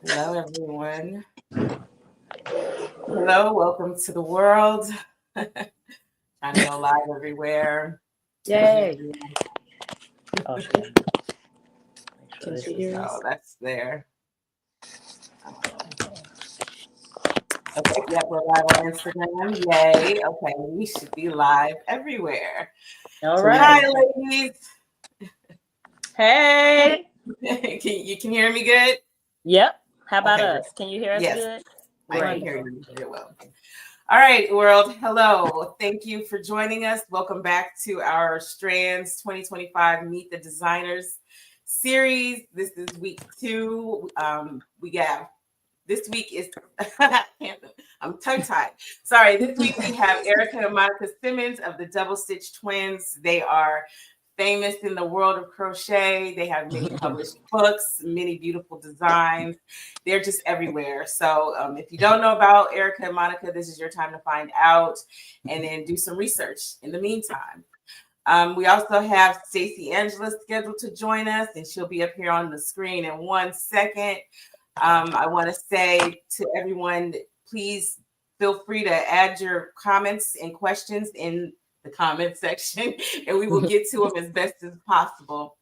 Hello, everyone. Hello, welcome to the world. Trying to go live everywhere. Yay. Oh, Can she hear us? Oh, that's there. Okay, yep, we're live on Instagram. Yay. Okay, we should be live everywhere. All So, right. hi, ladies. Hey. You can hear me good? Yep. How about Okay, us? Can you hear us yes. good? I can hear you very well. All right, world. Hello. Thank you for joining us. Welcome back to our Strands 2025 Meet the Designers series. This is week 2. This week is, I'm tongue-tied. Sorry, this week we have Erika and Monika Simmons of the Double Stitch Twins. They are famous in the world of crochet. They have many published books, many beautiful designs. They're just everywhere. So if you don't know about Erika and Monika, this is your time to find out and then do some research in the meantime. We also have Stacey Angela scheduled to join us, and she'll be up here on the screen in 1 second. I want to say to everyone, please feel free to add your comments and questions in the comment section, and we will get to them as best as possible.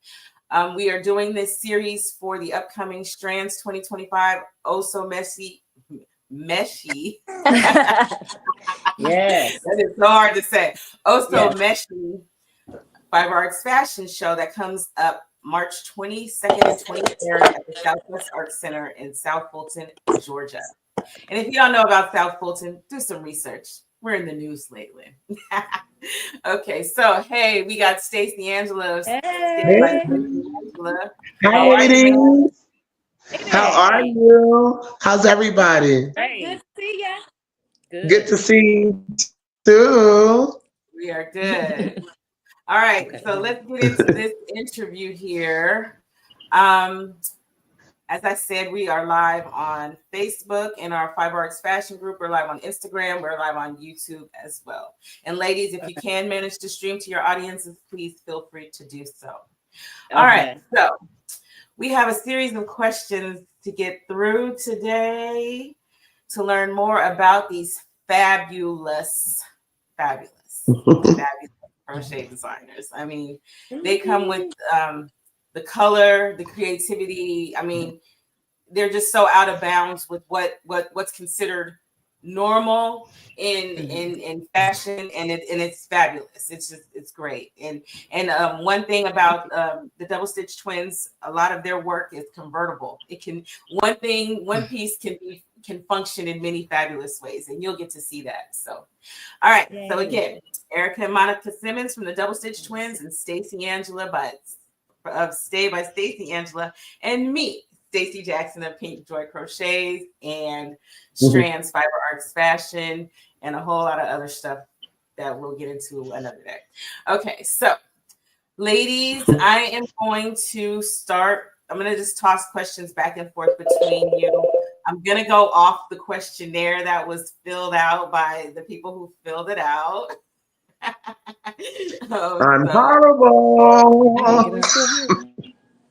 We are doing this series for the upcoming Strands 2025 Oh So Meshy. Yes. That is so hard to say. Oh So Meshy Fiber Arts Fashion Show that comes up March 22nd and 23rd at the Southwest Arts Center in South Fulton, Georgia. And if you don't know about South Fulton, do some research. We're in the news lately. Okay, so hey, we got Stacey Angela. Hey. Angela. Hi, ladies. How are you? How's everybody? Good to see ya. Good to see you too. We are good. All right, so let's get into this interview here. As I said, we are live on Facebook in our Fiber Arts Fashion Group. We're live on Instagram. We're live on YouTube as well. And ladies, if you can manage to stream to your audiences, please feel free to do so. All right, so we have a series of questions to get through today to learn more about these fabulous crochet designers. I mean, they come with the color, the creativity. I mean, they're just so out of bounds with what's considered normal in fashion, and it's fabulous. It's great. And one thing about the Double Stitch Twins, a lot of their work is convertible. It can one piece can function in many fabulous ways, and you'll get to see that. So, all right. Yay. So again, Erika and Monika Simmons from the Double Stitch Twins, and Stacey Angela of Stay by Stacey Angela, and me, Stacey Jackson of Pink Joy Crochets and Strands Fiber Arts Fashion, and a whole lot of other stuff that we'll get into another day. Okay, so ladies, I am going to start. I'm going to just toss questions back and forth between you. I'm going to go off the questionnaire that was filled out by the people who filled it out. I'm horrible.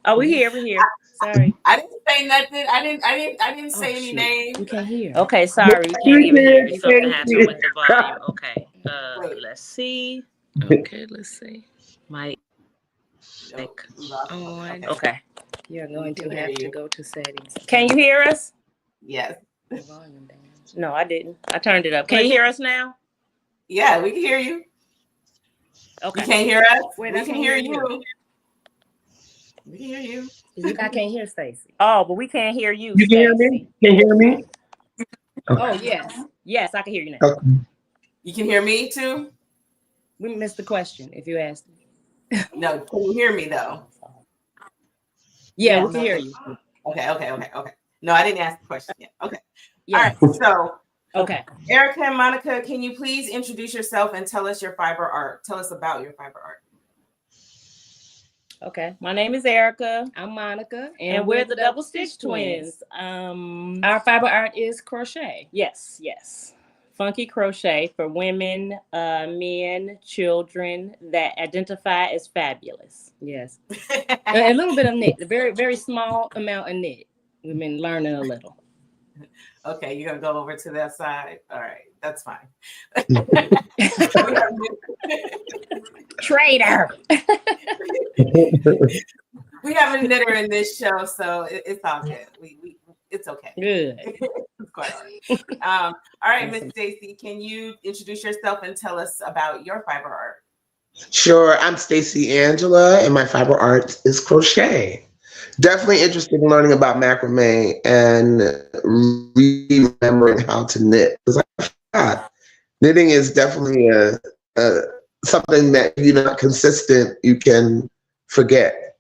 Oh, we're here. Sorry. I didn't say nothing. I didn't say any names. You can't hear. Okay, sorry. You can't even hear. Something happened with the volume. Okay. Let's see. Okay, let's see. Mic. On. Okay. You're going to have to go to settings. Can you hear us? Yes. The volume down. No, I didn't. I turned it up. Can you hear us now? Yeah, we can hear you. Okay. You can't hear us? Wait, we can hear you. We can hear you. I can't hear Stacey. Oh, but we can't hear you. You can hear me? Can you hear me? Okay. Oh, yes. Yes, I can hear you now. Okay. You can hear me too? We missed the question if you asked. No, can you hear me though? Yeah, we can hear you. Okay. No, I didn't ask the question yet. Okay. Yes. All right. So, okay. Erika and Monika, can you please introduce yourself and tell us your fiber art? Tell us about your fiber art. Okay. My name is Erika. I'm Monika. And we're the Double Stitch Twins. Our fiber art is crochet. Yes. funky crochet for women, men, children that identify as fabulous. Yes. A little bit of knit, a very, very small amount of knit. We've been learning a little. Okay, you're gonna go over to that side. All right, that's fine. Traitor. We have a knitter in this show, so it's all good. It's okay. Good. It's quite all right. All right, Miss Stacey, can you introduce yourself and tell us about your fiber art? Sure. I'm Stacey Angela, and my fiber art is crochet. Definitely interested in learning about macrame and remembering how to knit. Because I forgot. Knitting is definitely something that if you're not consistent, you can forget.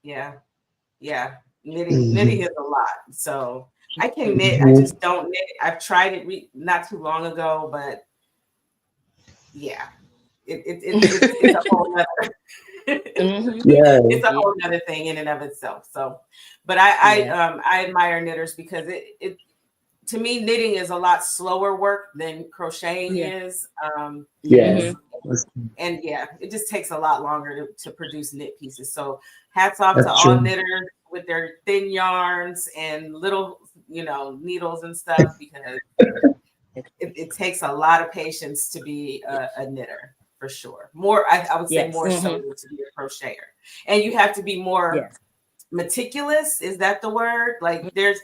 Yeah. Knitting is a lot. So I can knit. I just don't knit. I've tried it not too long ago, but yeah, it's a whole nother. It's a whole other thing in and of itself. So, but I admire knitters because it to me, knitting is a lot slower work than crocheting is. And it just takes a lot longer to produce knit pieces. So hats off to all knitters with their thin yarns and little, needles and stuff, because it takes a lot of patience to be a knitter. For sure. I would say more so to be a crocheter. And you have to be more meticulous. Is that the word? Like there's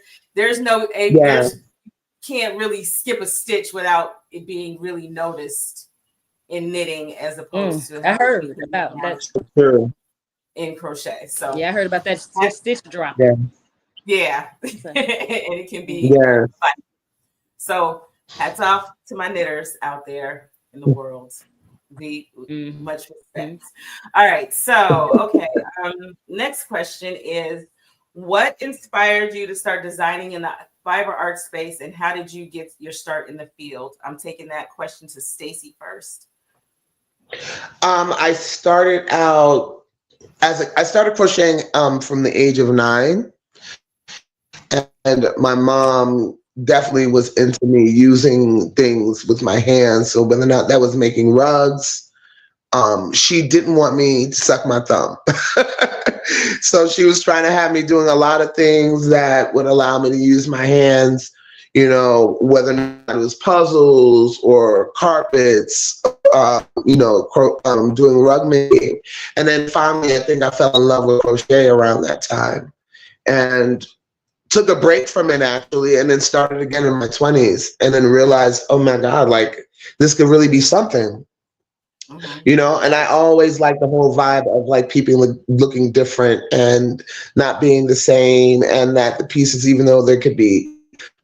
can't really skip a stitch without it being really noticed in knitting as opposed to I heard about that in crochet. So I heard about that stitch drop. Yeah. And it can be fun. So hats off to my knitters out there in the world. Much respect. All right. So, okay. Next question is, what inspired you to start designing in the fiber art space, and how did you get your start in the field? I'm taking that question to Stacey first. I started out I started crocheting from the age of 9, and my mom definitely was into me using things with my hands. So whether or not that was making rugs, she didn't want me to suck my thumb. So she was trying to have me doing a lot of things that would allow me to use my hands, whether or not it was puzzles or carpets, doing rug making. And then finally, I think I fell in love with crochet around that time. And took a break from it actually, and then started again in my 20s, and then realized, oh my God, like this could really be something, And I always like the whole vibe of like people looking different and not being the same, and that the pieces, even though there could be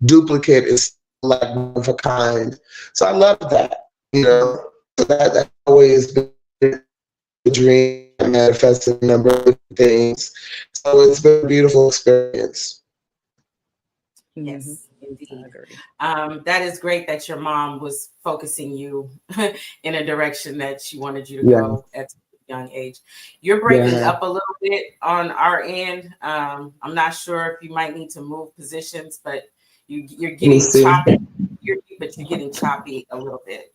duplicate, is like one of a kind. So I love that, So that's always been a dream. I manifested a number of things. So it's been a beautiful experience. Yes, indeed. That is great that your mom was focusing you in a direction that she wanted you to go at a young age. You're breaking up a little bit on our end. I'm not sure if you might need to move positions, but you're getting choppy. You're getting choppy a little bit.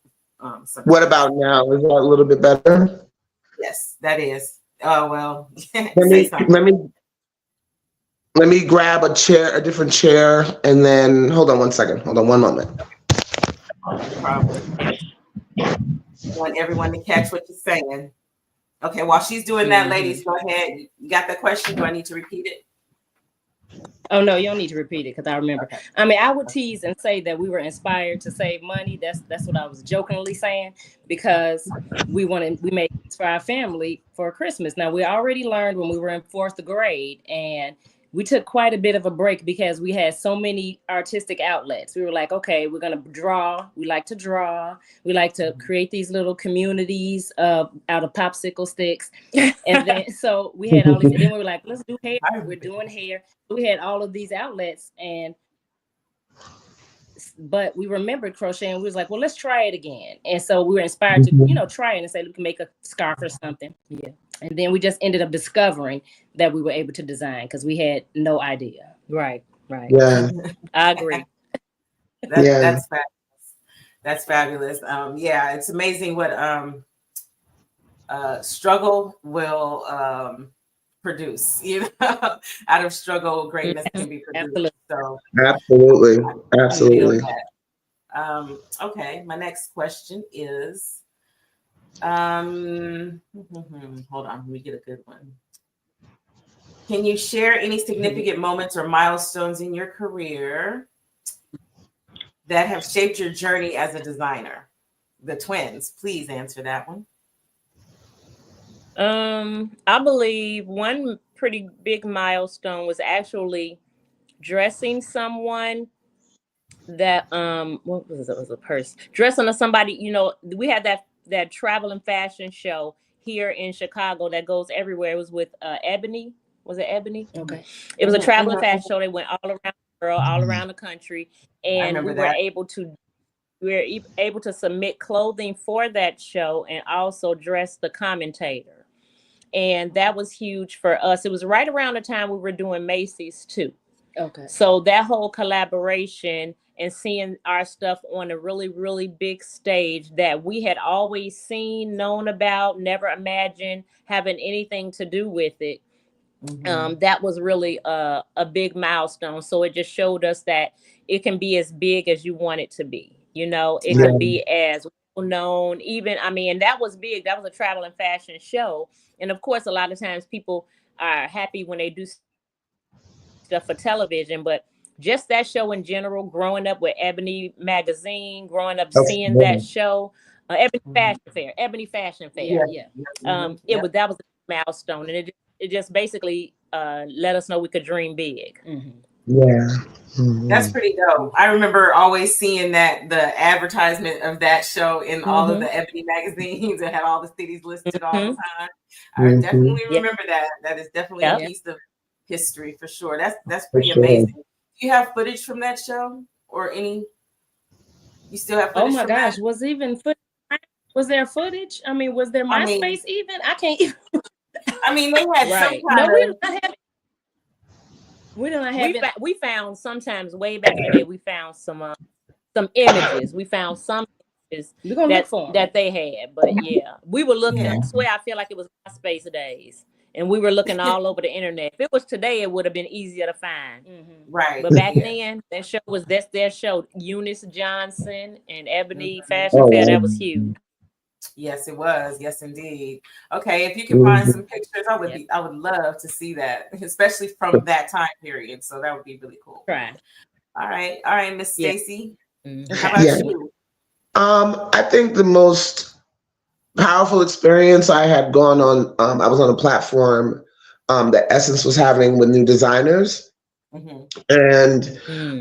What about now? Is that a little bit better? Yes, that is. Oh well. Let me grab a different chair, and then hold on one second. Hold on one moment. No problem. I want everyone to catch what you're saying. Okay, while she's doing that, ladies, go ahead. You got the question? Do I need to repeat it? Oh no, you don't need to repeat it because I remember. Okay. I mean, I would tease and say that we were inspired to save money. That's what I was jokingly saying, because we made this for our family for Christmas. Now, we already learned when we were in 4th grade, and we took quite a bit of a break because we had so many artistic outlets. We were like, okay, we're going to draw. We like to draw. We like to create these little communities out of popsicle sticks. And then, so we had all these, and then we were like, let's do hair. We're doing hair. We had all of these outlets, but we remembered crochet, and we was like, well, let's try it again. And so we were inspired to, try it and say, we can make a scarf or something. Yeah. And then we just ended up discovering that we were able to design because we had no idea. Right. Yeah. I agree. That's fabulous. That's fabulous. Yeah, it's amazing what struggle will produce. You know, out of struggle, greatness can be produced. So absolutely. Okay, my next question is, hold on, let me get a good one. Can you share any significant moments or milestones in your career that have shaped your journey as a designer? The twins, please answer that one. I believe one pretty big milestone was actually dressing someone that what was it? Was a purse dressing on somebody. You know, we had that traveling fashion show here in Chicago that goes everywhere. It was with Ebony. Was it Ebony? Okay. It was a traveling fashion show. They went all around the world, all around the country, and we were able to submit clothing for that show and also dress the commentator. And that was huge for us. It was right around the time we were doing Macy's too. Okay. So that whole collaboration and seeing our stuff on a really, really big stage that we had always seen, known about, never imagined having anything to do with it. That was really a big milestone. So it just showed us that it can be as big as you want it to be. You know, it can be as well known, even, I mean, and that was big. That was a traveling fashion show. And of course, a lot of times people are happy when they do stuff for television, but just that show in general, growing up with Ebony magazine, growing up seeing that show, Ebony Fashion Fair. That was a milestone, and it just basically let us know we could dream big. That's pretty dope. I remember always seeing the advertisement of that show in all of the Ebony magazines that had all the cities listed all the time. I definitely remember that. That is definitely a piece of history for sure. That's pretty amazing. Do you have footage from that show or any? You still have footage? Oh my gosh, was there footage? I mean, was there MySpace even? I can't even. I mean, they had some kind of. We don't have it. We found sometimes way back in the day. We found some images. We found some images that they had. But yeah, we were looking. I swear, I feel like it was MySpace days. And we were looking all over the internet. If it was today, it would have been easier to find. Right. But back then, that's their show. Eunice Johnson and Ebony Fashion Fair. That was huge. Yes, it was. Yes, indeed. Okay, if you can find some pictures, I would love to see that, especially from that time period. So that would be really cool. Right. All right, Miss Stacey. How about you? I think the most powerful experience I had gone on, I was on a platform that Essence was having with new designers. And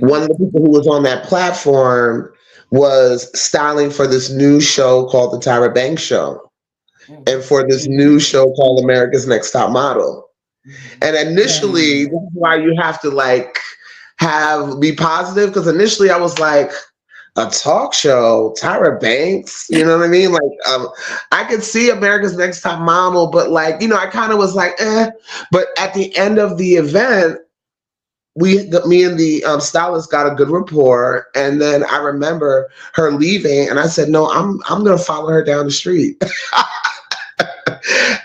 one of the people who was on that platform was styling for this new show called the Tyra Banks Show, and for this new show called America's Next Top Model. And initially, this is why you have to be positive, because initially I was like, a talk show, Tyra Banks, you know what I mean? I could see America's Next Top Model, but I kind of was like, eh. But at the end of the event, me and the stylist got a good rapport. And then I remember her leaving, and I said, no, I'm going to follow her down the street.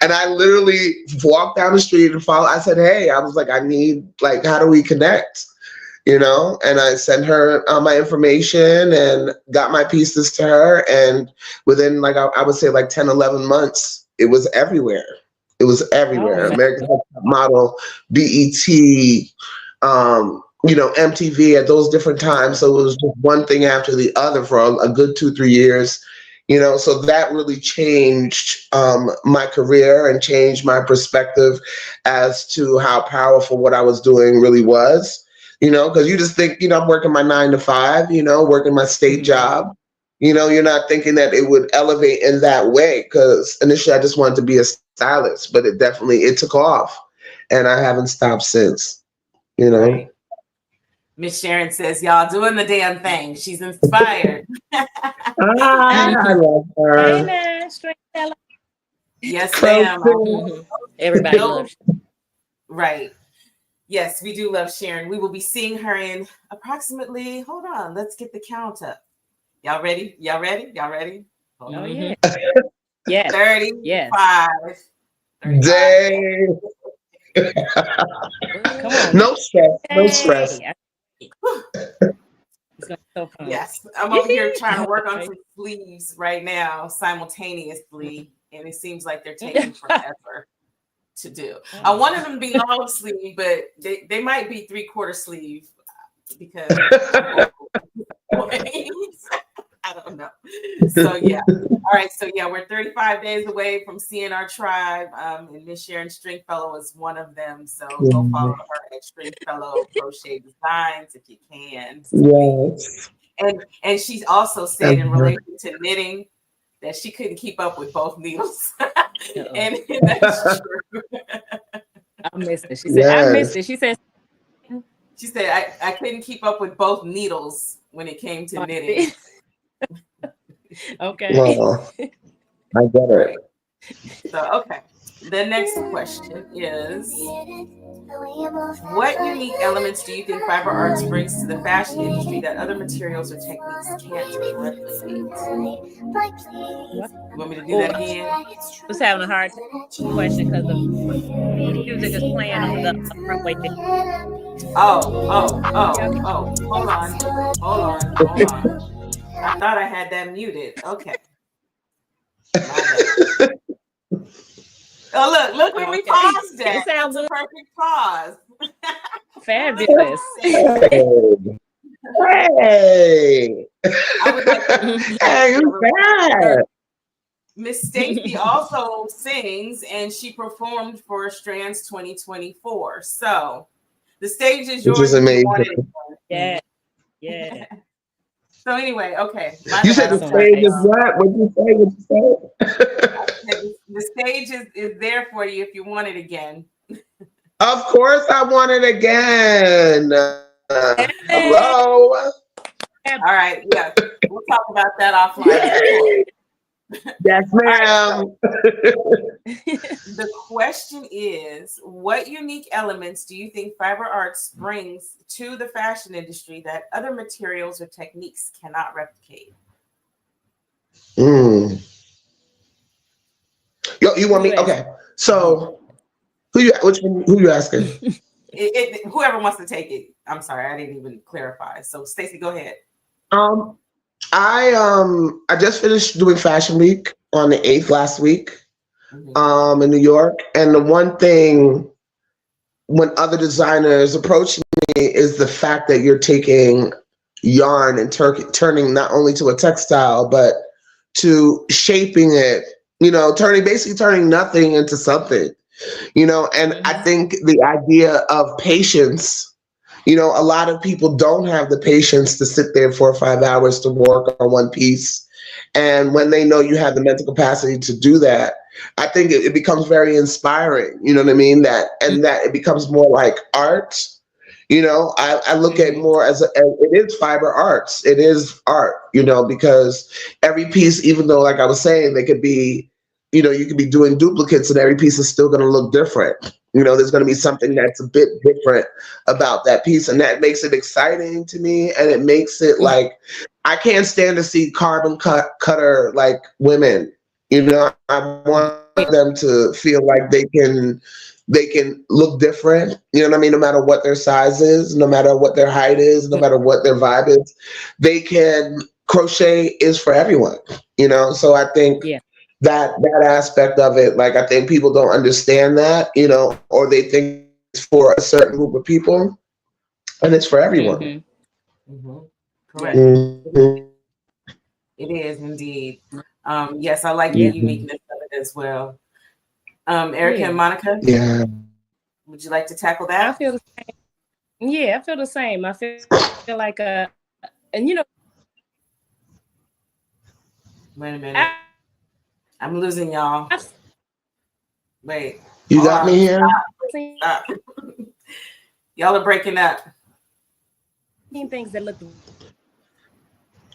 And I literally walked down the street and followed. I said, hey, I was like, I need, how do we connect? And I sent her my information and got my pieces to her. And within, I would say 10, 11 months, it was everywhere. It was everywhere. American Next Top Model, BET, MTV at those different times. So it was just one thing after the other for a good 2-3 years. So that really changed my career and changed my perspective as to how powerful what I was doing really was. Because you just think, I'm working my 9 to 5, working my state job. You're not thinking that it would elevate in that way, because initially I just wanted to be a stylist, but it took off, and I haven't stopped since, Right. Miss Sharon says, y'all doing the damn thing. She's inspired. I love her. Amen. Yes, ma'am. Everybody loves you. Right. Yes, we do love Sharon. We will be seeing her in approximately, hold on, let's get the count up. Y'all ready? Y'all ready? Y'all ready? Oh yeah. Yes. 35. Yes. 35. Dang. Come on. No stress. No stress. Hey. It's gonna be so fun. Yes, I'm over here trying to work on some sleeves right now simultaneously, and it seems like they're taking forever to do. I wanted them to be long sleeve, but they might be 3/4 sleeve because I don't know. So yeah. All right. So yeah, we're 35 days away from seeing our tribe. And Miss Sharon Stringfellow is one of them. So go follow her at Stringfellow Crochet Designs if you can. Yes. And she's also said in relation to knitting that she couldn't keep up with both needles. and that's true. I missed it. She said, I missed it. She said I couldn't keep up with both needles when it came to knitting. Okay. Well, I get it. So, okay. The next question is, what unique elements do you think fiber arts brings to the fashion industry that other materials or techniques can't replicate? You want me to do that again? I was having a hard question because the music is playing on the runway. Oh. Hold on. I thought I had that muted. Okay. Oh, look where we paused at. It's a perfect pause. Fabulous. Hey. I would like to Hey, who's that? Miss Stacey also sings, and she performed for Strands 2024. So the stage is yours. Which is amazing. Yeah. So anyway, okay. You said the stage is what? What'd you say? The stage is there for you if you want it again. Of course I want it again. Hello. All right. Yeah. We'll talk about that offline. Yes, ma'am. The question is, what unique elements do you think fiber arts brings to the fashion industry that other materials or techniques cannot replicate? Yo, you want me? Okay. So who you asking? Whoever wants to take it. I'm sorry, I didn't even clarify. So Stacey, go ahead. I just finished doing Fashion Week on the 8th last week in New York. And the one thing when other designers approach me is the fact that you're taking yarn and turning not only to a textile, but to shaping it, basically turning nothing into something, and I think the idea of patience, a lot of people don't have the patience to sit there 4 or 5 hours to work on one piece. And when they know you have the mental capacity to do that, I think it becomes very inspiring, you know what I mean? That it becomes more like art. I look at more as it is fiber arts. It is art, because every piece, even though, like I was saying, they could be, you could be doing duplicates and every piece is still going to look different. There's going to be something that's a bit different about that piece. And that makes it exciting to me. And it makes it like, I can't stand to see carbon cutter like women, I want them to feel like they can look different, no matter what their size is, no matter what their height is, no matter what their vibe is, crochet is for everyone, so I think that aspect of it, like, I think people don't understand that, or they think it's for a certain group of people, and it's for everyone. Correct. It is indeed. Yes, I like the uniqueness of it as well. Erika and Monika? Yeah. Would you like to tackle that? I feel the same. Yeah, I feel the same. I feel like and Wait a minute. I'm losing y'all. Wait. You got me here? Stop. Y'all are breaking up. Things that look.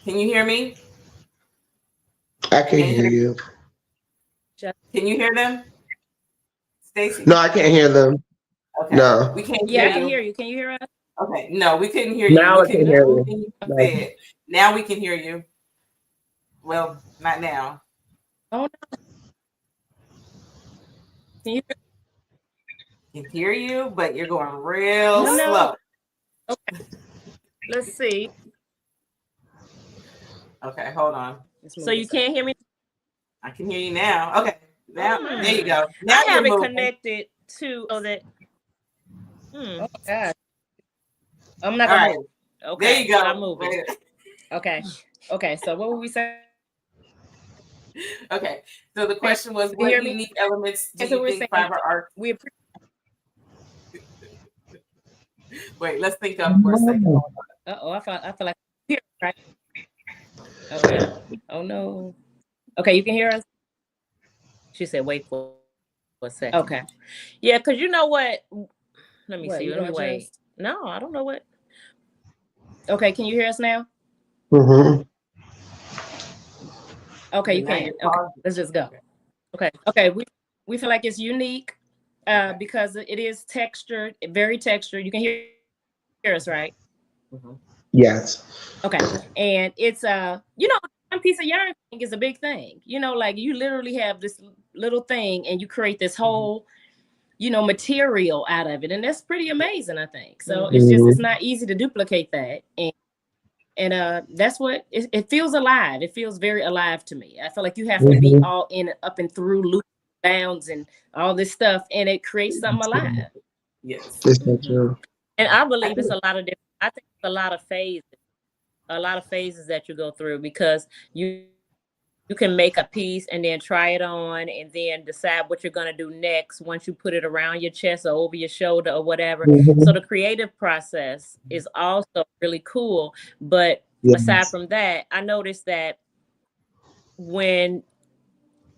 Can you hear me? I can hear you. Can you hear them? Stacey? No, I can't hear them. Okay. No. We can't Yeah, hear I can you. hear you. Can you hear us? Okay. No, we couldn't hear you. Now We I can hear you. everything you said. Now we can hear you. Well, not now. Oh no. Can you I can hear you, but you're going real No. slow. Okay. Let's see. Okay, hold on. So you can't hear me? I can hear you now. Okay. Now there you go. Now I you're have it moving. connected to so that. Oh my God. I'm not All gonna right. move. Okay. There you go. I'm moving. Okay. Okay. So what were we saying? Okay. So the question was, You what hear me? unique elements do So you we're think saying fiber art? we Wait, let's think up for a second. Uh-oh, I feel like here, right? Okay. Oh no. Okay, you can hear us? She said, "Wait for a second." Okay. Yeah, because you know what? Let me What, see. you Let me don't wait. adjust? No, I don't know what. Okay, can you hear us now? Mm-hmm. Okay, you Now can. you're Okay, pausing. let's just go. Okay. Okay, we feel like it's unique because it is textured, very textured. You can hear us, right? Yes. Okay. And it's you know, one piece of yarn thing is a big thing. You know, like you literally have this little thing and you create this whole, you know, material out of it. And that's pretty amazing, I think. So it's not easy to duplicate that. And that's what it feels alive. It feels very alive to me. I feel like you have to be all in, up and through loop bounds and all this stuff, and it creates something alive. Yes. It's not true. And I believe it's a lot of different. I think it's a lot of phases that you go through, because you can make a piece and then try it on and then decide what you're going to do next once you put it around your chest or over your shoulder or whatever. So the creative process is also really cool. But aside from that, I noticed that when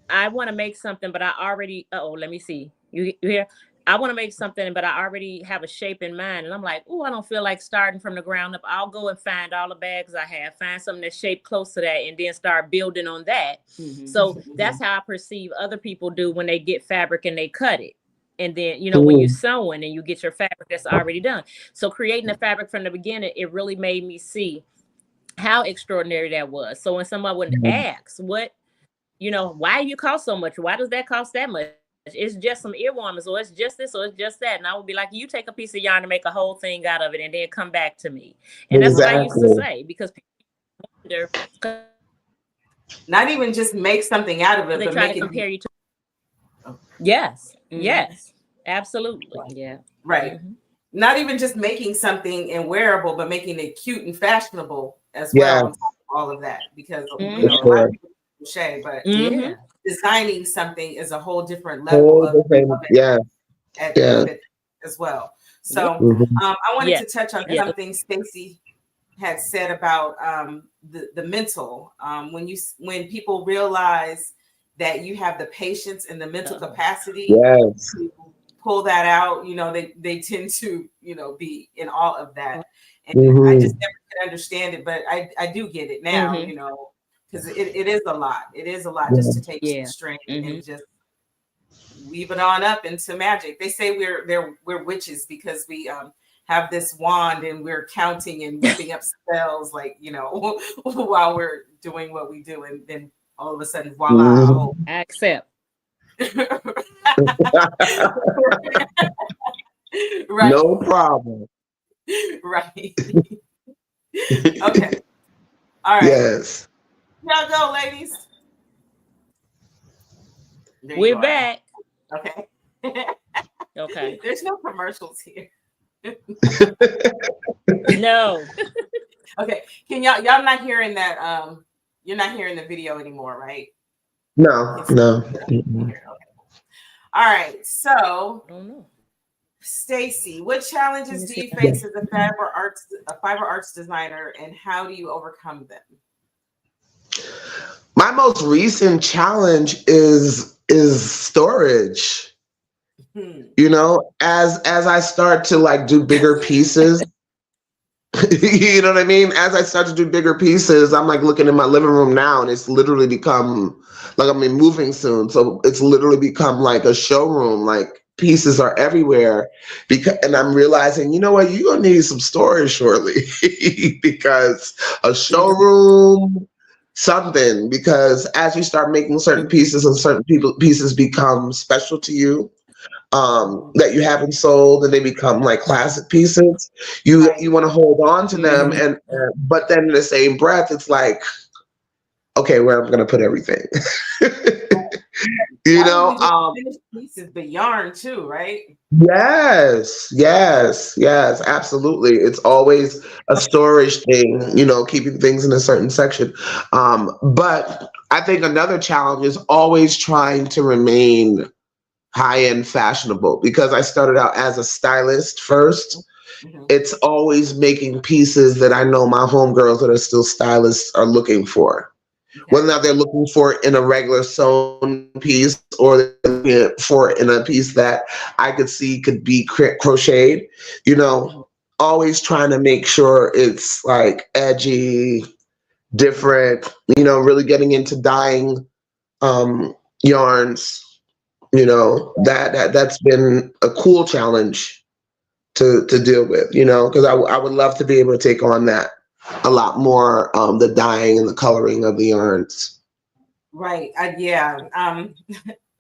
I want to make something, but I already, let me see. You hear? I want to make something, but I already have a shape in mind. And I'm like, oh, I don't feel like starting from the ground up. I'll go and find all the bags I have, find something that's shaped close to that, and then start building on that. So that's how I perceive other people do when they get fabric and they cut it. And then, you know, when you're sewing and you get your fabric that's already done. So creating the fabric from the beginning, it really made me see how extraordinary that was. So when someone would ask, what, you know, why you cost so much? Why does that cost that much? It's just some earworms, or it's just this, or it's just that. And I would be like, you take a piece of yarn and make a whole thing out of it and then come back to me. And that's what I used to say, because people wonder, not even just make something out of it, they but try make to it compare you to. Yes, yes, absolutely. Yeah. right. Not even just making something and wearable, but making it cute and fashionable as well. On top of all of that, because you know, a lot of people crochet, but designing something is a whole different level of it as well. So I wanted to touch on something Stacey had said about the mental. When people realize that you have the patience and the mental capacity to pull that out, you know, they tend to, you know, be in awe of that. And I just never could understand it, but I do get it now, you know, because it is a lot. It is a lot just to take some string and just weave it on up into magic. They say we're witches because we have this wand and we're counting and whipping up spells, like, you know, while we're doing what we do, and then all of a sudden, voila! I accept. Right. No problem. Right. Okay. All right. Yes. Y'all go, ladies. We're back. Okay. Okay. There's no commercials here. No. Okay. Can y'all not hearing that? You're not hearing the video anymore, right? No. Okay. All right. So, Stacey, what challenges do you face as a fiber arts designer, and how do you overcome them? My most recent challenge is storage. You know, as I start to like do bigger pieces, you know what I mean? As I start to do bigger pieces, I'm like looking in my living room now, and it's literally become like, moving soon. So it's literally become like a showroom. Like pieces are everywhere, and I'm realizing, you know what, you're gonna need some storage shortly because a showroom, something, because as you start making certain pieces and certain pieces become special to you, that you haven't sold, and they become like classic pieces, you want to hold on to them, and but then in the same breath, it's like, okay, where I'm gonna put everything. You know, finished pieces, but yarn too, right? Yes, absolutely. It's always a storage thing, you know, keeping things in a certain section. But I think another challenge is always trying to remain high-end fashionable, because I started out as a stylist first. It's always making pieces that I know my homegirls that are still stylists are looking for. Whether or not they're looking for it in a regular sewn piece, or they're looking for it in a piece that I could see could be crocheted, you know, always trying to make sure it's like edgy, different, you know, really getting into dyeing yarns, you know, that's been a cool challenge to deal with, you know, because I would love to be able to take on that a lot more, the dyeing and the coloring of the yarns. Right.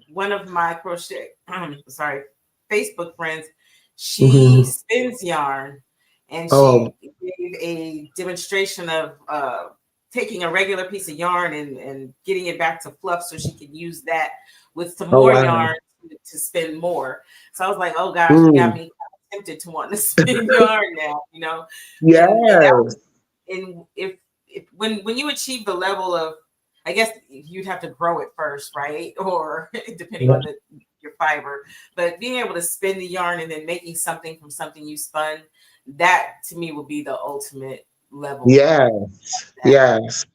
One of my crochet, Facebook friends, she spins yarn, and she gave a demonstration of taking a regular piece of yarn and getting it back to fluff so she could use that with some more yarn to spin more. So I was like, oh gosh, you got me tempted to want to spin yarn now, you know? And if when you achieve the level of, I guess you'd have to grow it first, right? Or depending on your fiber, but being able to spin the yarn and then making something from something you spun, that to me would be the ultimate level. Yes,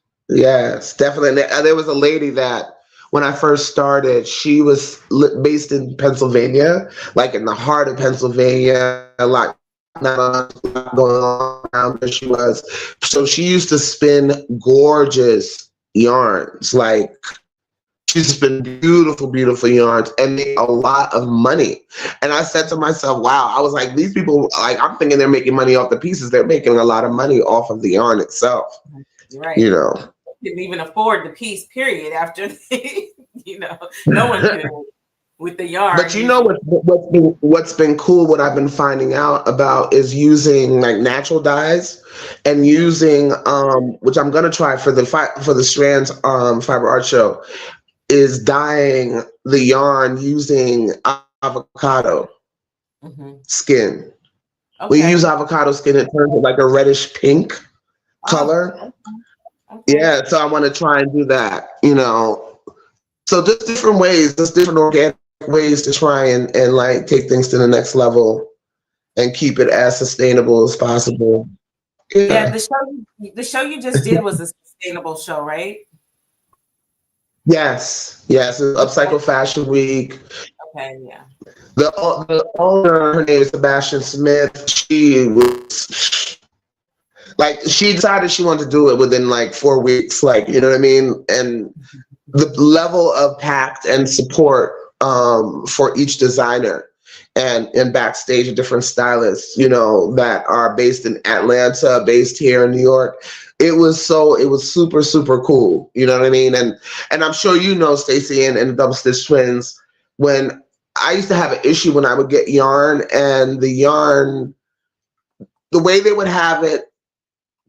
definitely. There was a lady that when I first started, she was based in Pennsylvania, like in the heart of Pennsylvania, a lot going on around where she was. So she used to spin gorgeous yarns, like she used to spin beautiful yarns and make a lot of money. And I said to myself, wow, I was like, these people, like, I'm thinking they're making money off the pieces. They're making a lot of money off of the yarn itself. Right. You know, couldn't even afford the piece, period, after you know, no one could with the yarn. But you know what's been cool, what I've been finding out about is using like natural dyes and using which I'm gonna try for the Strands fiber art show, is dyeing the yarn using avocado skin. We use avocado skin, it turns like a reddish pink color. Yeah, so I want to try and do that, you know. So just different ways, just different organic ways to try and like take things to the next level and keep it as sustainable as possible. Yeah, the show you just did was a sustainable show, right? Yes, Upcycle Fashion Week. Okay, yeah. The owner, her name is Sebastian Smith. She was like, she decided she wanted to do it within like 4 weeks, like, you know what I mean? And the level of tact and support for each designer and backstage of different stylists, you know, that are based in Atlanta, based here in New York. It was super, super cool. You know what I mean? And I'm sure you know, Stacey and the Double Stitch Twins, when I used to have an issue when I would get yarn, and the yarn, the way they would have it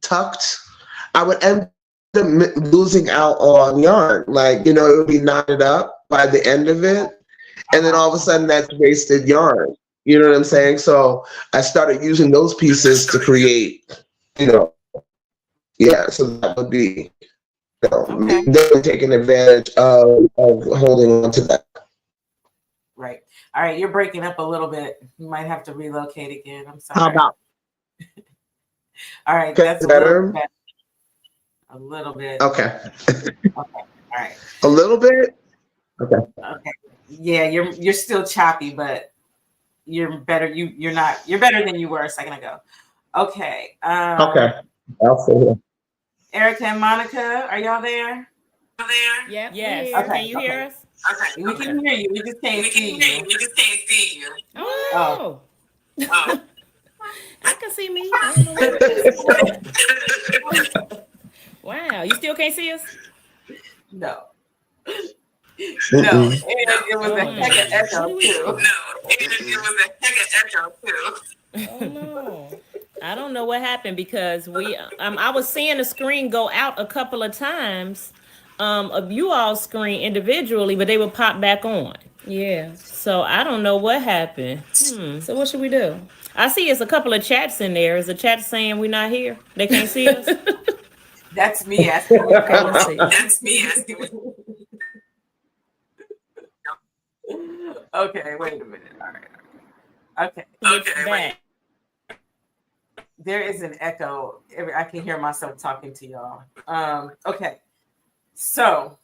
tucked, I would end up losing out on yarn. Like, you know, it would be knotted up by the end of it. And then all of a sudden that's wasted yarn. You know what I'm saying? So I started using those pieces to create, you know, so that would be, you know, definitely taking advantage of holding on to that. Right. All right. You're breaking up a little bit. You might have to relocate again. I'm sorry. How about? All right. Okay, That's better. A little bit. Okay. Okay. All right. A little bit? Okay. Okay. Yeah, you're still choppy, but you're better. You're better than you were a second ago. Okay. Okay. I'll see you. Erika and Monika, are y'all there? Yeah. Yes. Okay. Can you hear us? Okay. We can hear you. We just can't see you. Oh. I can see me. I don't know what wow. You still can't see us? No. No. And it was a heck of echo too. Oh no. I don't know what happened because I was seeing the screen go out a couple of times of you all's screen individually, but they would pop back on. Yeah. So I don't know what happened. So what should we do? I see it's a couple of chats in there. Is the chat saying we're not here? They can't see us? That's me asking. Okay, let's see. Okay, wait a minute. All right. Okay. Wait. There is an echo. I can hear myself talking to y'all. Okay. So,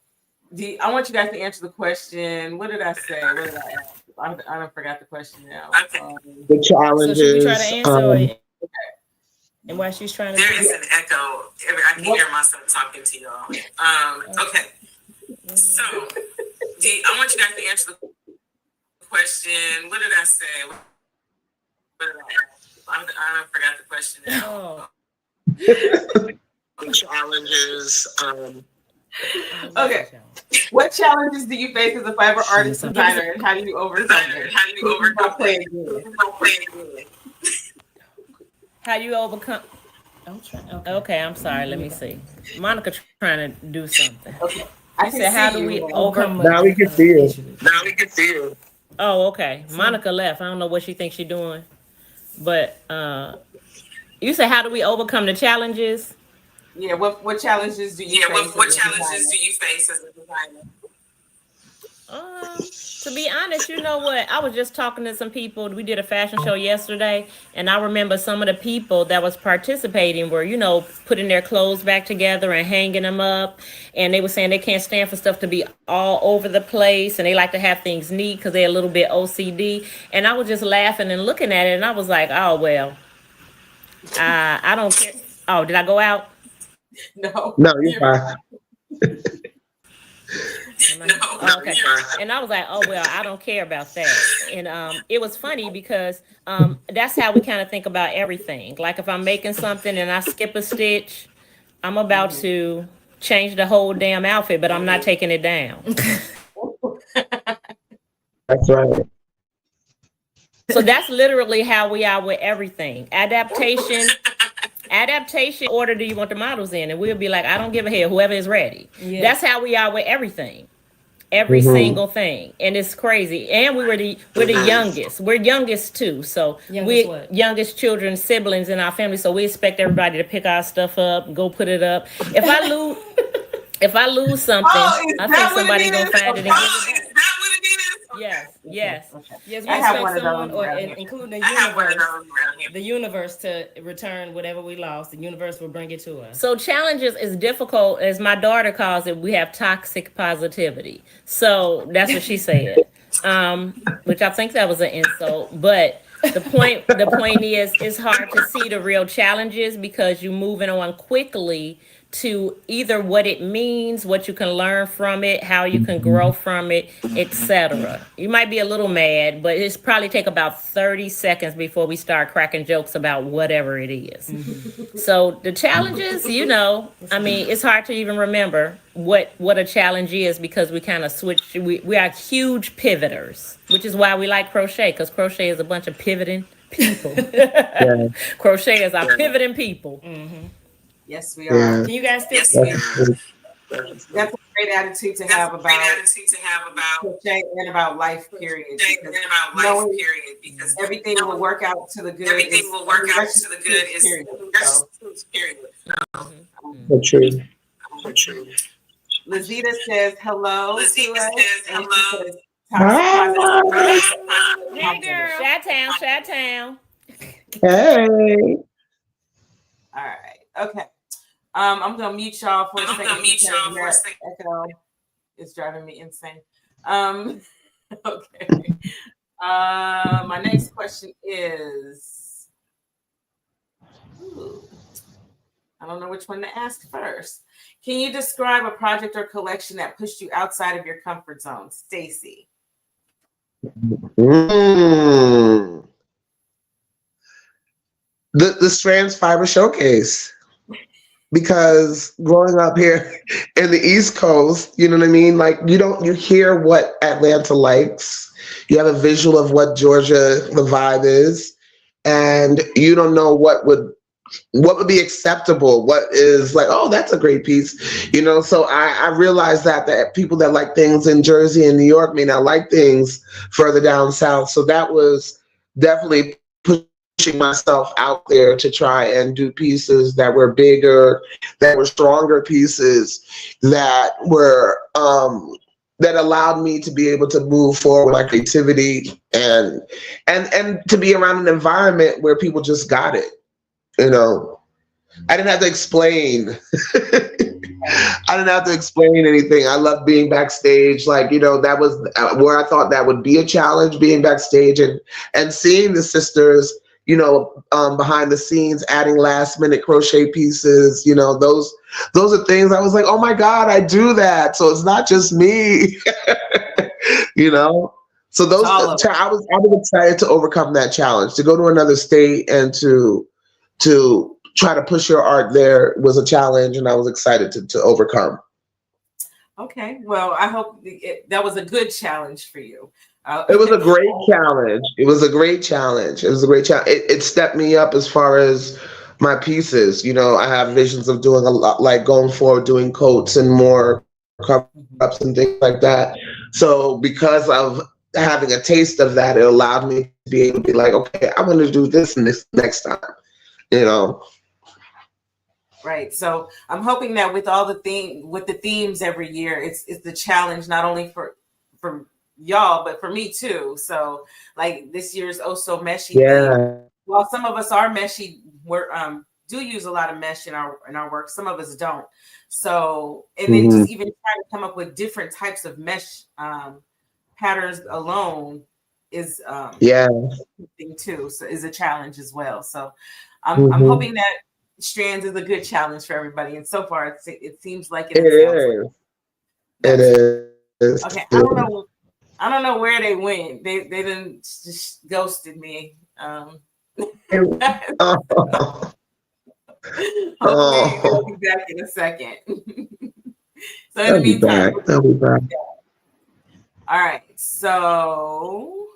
I want you guys to answer the question. What did I say? What did I ask? I don't forgot the question now. The challenges. So should we try to answer and while she's trying to... There is an echo. I can hear myself talking to y'all. Okay. So, I want you guys to answer the question. What did I say? What did I ask? I forgot the question now. Challenges. Okay. What challenges do you face as a fiber artist designer, and how do you overcome it? How do you overcome? I'm trying. Okay, I'm sorry. Let me see. Monika trying to do something. Okay. I said, how do we overcome? Now we can see you. Oh, okay. Monika left. I don't know what she thinks she's doing. But you said, how do we overcome the challenges? Yeah, what challenges do you face? What challenges do you face as a designer? To be honest, you know what? I was just talking to some people. We did a fashion show yesterday, and I remember some of the people that was participating were, putting their clothes back together and hanging them up. And they were saying they can't stand for stuff to be all over the place, and they like to have things neat because they're a little bit OCD. And I was just laughing and looking at it, and I was like, oh, well, I don't care. Oh, did I go out? No, you're fine. Okay. And I was like, oh, well, I don't care about that. And it was funny because that's how we kind of think about everything. Like if I'm making something and I skip a stitch, I'm about to change the whole damn outfit, but I'm not taking it down. That's right. So that's literally how we are with everything. Adaptation, order do you want the models in? And we'll be like, I don't give a hell, whoever is ready. Yeah. That's how we are with everything. Every single thing. And it's crazy. And we're the youngest. We're youngest too. So we're youngest children, siblings in our family. So we expect everybody to pick our stuff up, go put it up. If I lose something, I think somebody's gonna find it and give it back. Yes. We expect someone, or including the universe, to return whatever we lost. The universe will bring it to us. So challenges is difficult, as my daughter calls it. We have toxic positivity. So that's what she said. Which I think that was an insult, but the point is, it's hard to see the real challenges because you're moving on quickly to either what it means, what you can learn from it, how you can grow from it, etc. You might be a little mad, but it's probably take about 30 seconds before we start cracking jokes about whatever it is. So the challenges, it's hard to even remember what a challenge is because we kind of switch. We are huge pivoters, which is why we like crochet, because crochet is a bunch of pivoting people. Crochet is our pivoting people. Yes, we are. Can you guys still see me? That's a great attitude to have about crochet and about life, period. Because everything will work out to the good. Everything will work out to the good. Period. True. Lizita says hello. Hey, girl. Chi-town. Hey. All right. Okay. I'm gonna mute y'all for a second. Echo is driving me insane. Okay. My next question is, I don't know which one to ask first. Can you describe a project or collection that pushed you outside of your comfort zone? Stacey. The Strands Fiber Showcase. Because growing up here in the East Coast, you know what I mean? Like you hear what Atlanta likes. You have a visual of what Georgia, the vibe is, and you don't know what would be acceptable, what is like, oh, that's a great piece, you know. So I realized that people that like things in Jersey and New York may not like things further down south. So that was definitely pushing myself out there to try and do pieces that were bigger, that were stronger pieces, that were that allowed me to be able to move forward with my creativity and to be around an environment where people just got it. You know, I didn't have to explain. I didn't have to explain anything. I loved being backstage. Like, you know, that was where I thought that would be a challenge, being backstage and seeing the sisters, you know, behind the scenes, adding last minute crochet pieces. You know, those are things I was like, oh my God, I do that. So it's not just me, you know. So those, I was excited to overcome that challenge, to go to another state and to try to push your art there was a challenge, and I was excited to overcome. Okay, well, I hope that was a good challenge for you. It was a great challenge. It was a great challenge. It stepped me up as far as my pieces. You know, I have visions of doing a lot, like going forward, doing coats and more cover-ups and things like that. So because of having a taste of that, it allowed me to be able to be like, okay, I'm going to do this next time. You know. Right. So I'm hoping that with all the themes every year, it's the challenge not only for y'all, but for me too. So like this year's Oh So Meshy theme. While some of us are meshy, we're do use a lot of mesh in our work. Some of us don't. So and then just even trying to come up with different types of mesh patterns alone is thing too. So is a challenge as well. So I'm hoping that Strands is a good challenge for everybody, and so far it seems like it is. It is. Okay, I don't know where they went. They didn't just ghosted me. Hopefully they'll be back in a second. So in the meantime, they'll be back. All right. So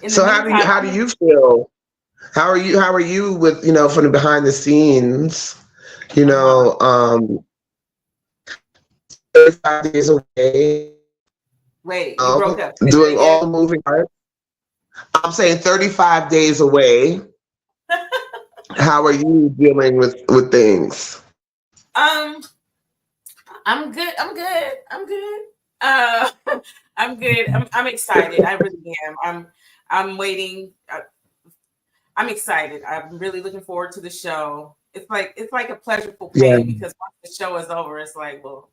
how do you feel? How are you with, you know, from the behind the scenes, you know, 35 days away. Wait, you broke up. Doing all the moving parts. I'm saying 35 days away. How are you dealing with things? I'm good. I'm good. I'm excited. I really am. I'm waiting. I'm excited. I'm really looking forward to the show. It's like a pleasurable pain because once the show is over, it's like, well,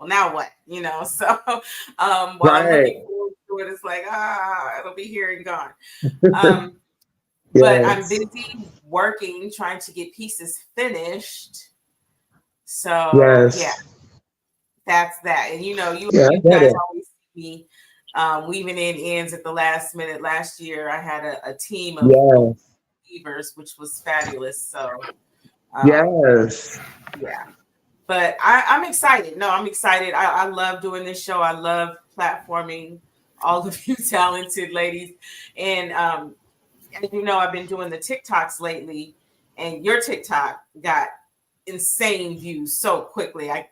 now what? You know. So while I'm looking forward to it, it's like it'll be here and gone. But I'm busy working, trying to get pieces finished. So yeah, that's that. And you know, you guys always see me weaving in ends at the last minute. Last year, I had a team of weavers, which was fabulous. So but I'm excited. No, I'm excited. I love doing this show. I love platforming all of you talented ladies. And as you know, I've been doing the TikToks lately, and your TikTok got insane views so quickly. I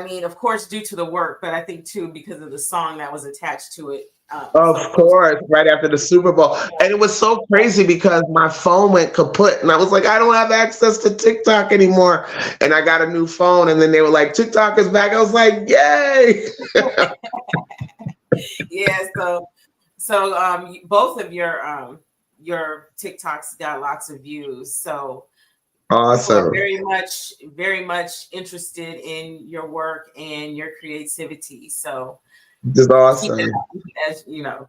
mean, of course, due to the work, but I think too because of the song that was attached to it. Of course, right after the Super Bowl. And it was so crazy because my phone went kaput and I was like, I don't have access to TikTok anymore. And I got a new phone and then they were like, TikTok is back. I was like, yay. Yeah, so both of your TikToks got lots of views. So awesome. Very much interested in your work and your creativity. So just awesome.